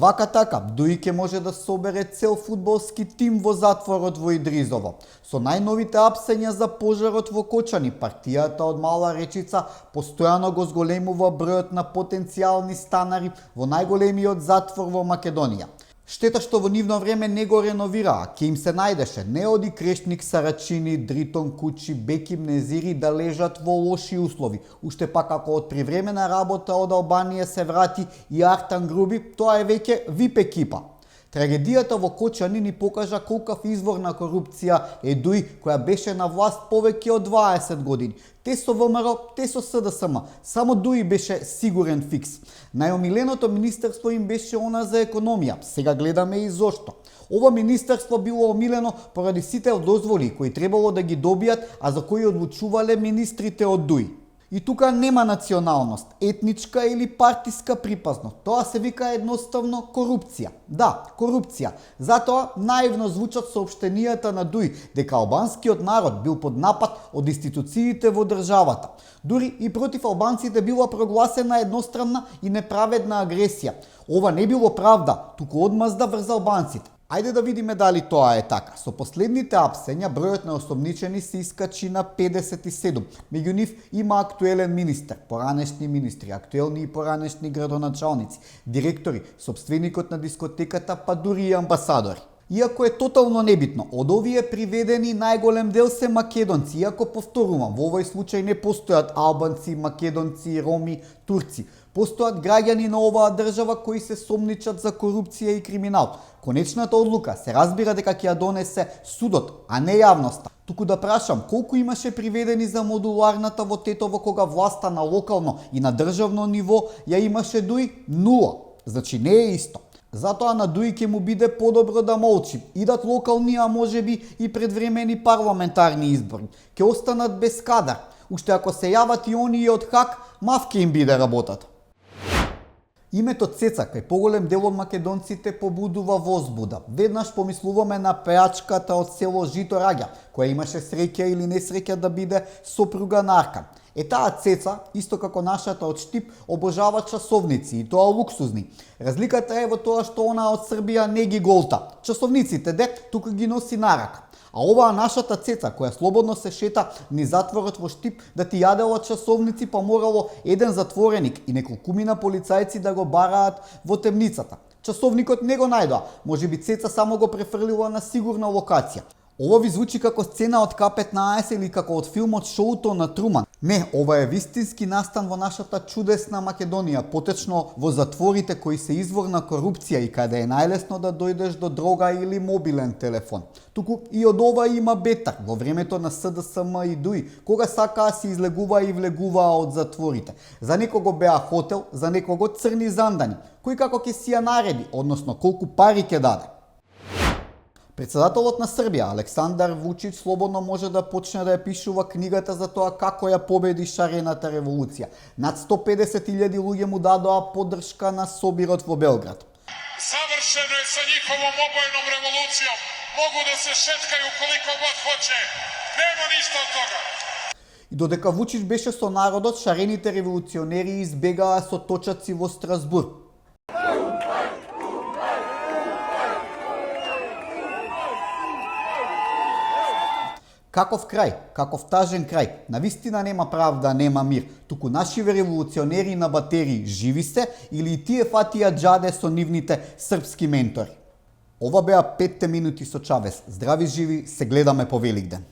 Вака така, дуи ќе може да собере цел фудбалски тим во затворот во Идризово. Со најновите апсења за пожарот во Кочани, партијата од Мала Речица постојано го зголемува бројот на потенцијални станари во најголемиот затвор во Македонија. Штета што во нивно време не го реновираа, ќе им се најдеше Неоди Крешник, Сарачини, Дритон Кучи, Беким Незири да лежат во лоши услови. Уште пак ако од привремена работа од Албанија се врати и Артан Груби, тоа е веќе VIP екипа. Трагедијата во Кочани ни покажа колкав извор на корупција е ДУИ, која беше на власт повеќе од 20 години. Те со ВМРО, те со СДСМ. Само ДУИ беше сигурен фикс. Најомиленото министерство им беше она за економија. Сега гледаме и зошто. Ова министерство било омилено поради сите дозволи кои требало да ги добијат, а за кои одлучувале министрите од ДУИ. И тука нема националност, етничка или партиска припазност. Тоа се вика едноставно корупција. Да, корупција. Затоа наивно звучат соопштенијата на ДУИ дека албанскиот народ бил под напад од институциите во државата. Дури и против албанците била прогласена едностранна и неправедна агресија. Ова не било правда, туку одмазда врз албанците. Ајде да видиме дали тоа е така. Со последните апсења бројот на осомничени се искачи на 57. Меѓу нив има актуелен министер, поранешни министри, актуелни и поранешни градоначалници, директори, сопственикот на дискотеката, па дури и амбасадори. Иако е тотално небитно, од овие приведени најголем дел се македонци, иако повторувам, во овој случај не постојат албанци, македонци, роми, турци. Постојат граѓани на оваа држава кои се сомничат за корупција и криминал. Конечната одлука се разбира дека ќе ја донесе судот, а не јавноста. Туку да прашам, колку имаше приведени за модуларната во Тетово кога власта на локално и на државно ниво ја имаше ДУИ? 0. Значи не е исто. Затоа на ДУИ ќе му биде подобро да молчи. Идат локални, а можеби и предвремени парламентарни избори. Ќе останат без кадар. Уште ако се јават и оние од ХАК, мав ќе им биде работата. Името Цеца кај поголем дел од македонците побудува возбуда. Веднаш помислуваме на пеачката од село Жито Раѓа, која имаше среќа или несреќа да биде сопруга на Аркан. Таа Цеца, исто како нашата од Штип, обожава часовници и тоа луксузни. Разликата е во тоа што она од Србија не ги голта. Часовниците тука ги носи на рака. А оваа нашата Цеца, која слободно се шета низ затворот во Штип, да ти јадела часовници, па морало еден затвореник и неколкумина полицајци да го бараат во темницата. Часовникот не го најдоа, можеби Цеца само го префрлила на сигурна локација. Ова ви звучи како сцена од К-15 или како од филмот Шоуто на Труман. Не, ова е вистински настан во нашата чудесна Македонија, потечно во затворите кои се извор на корупција и каде е најлесно да дојдеш до дрога или мобилен телефон. Туку и од ова има бетар во времето на СДСМ и ДУИ, кога сакаа се излегуваа и влегуваа од затворите. За некого беа хотел, за некого црни зандани. Кој како ќе си ја нареди, односно колку пари ќе даде. Председателот на Србија, Александар Вучич, слободно може да почне да ја пишува книгата за тоа како ја победи шарената револуција. Над 150.000 луѓе му дадоа поддршка на собирот во Белград. Завршено е со нjihovom обојном револуцијом. Могу да се шеткају колико год хоче. Нема ништо од тога. И додека Вучич беше со народот, шарените револуционери избегаа со точаци во Страсбург. Каков крај, каков тажен крај. Навистина нема правда, нема мир. Туку нашиве револуционери на батерии живи се или тие фатија џаде со нивните српски ментори. Ова беа 5 минути со Чавес. Здрави живи, се гледаме по Великден.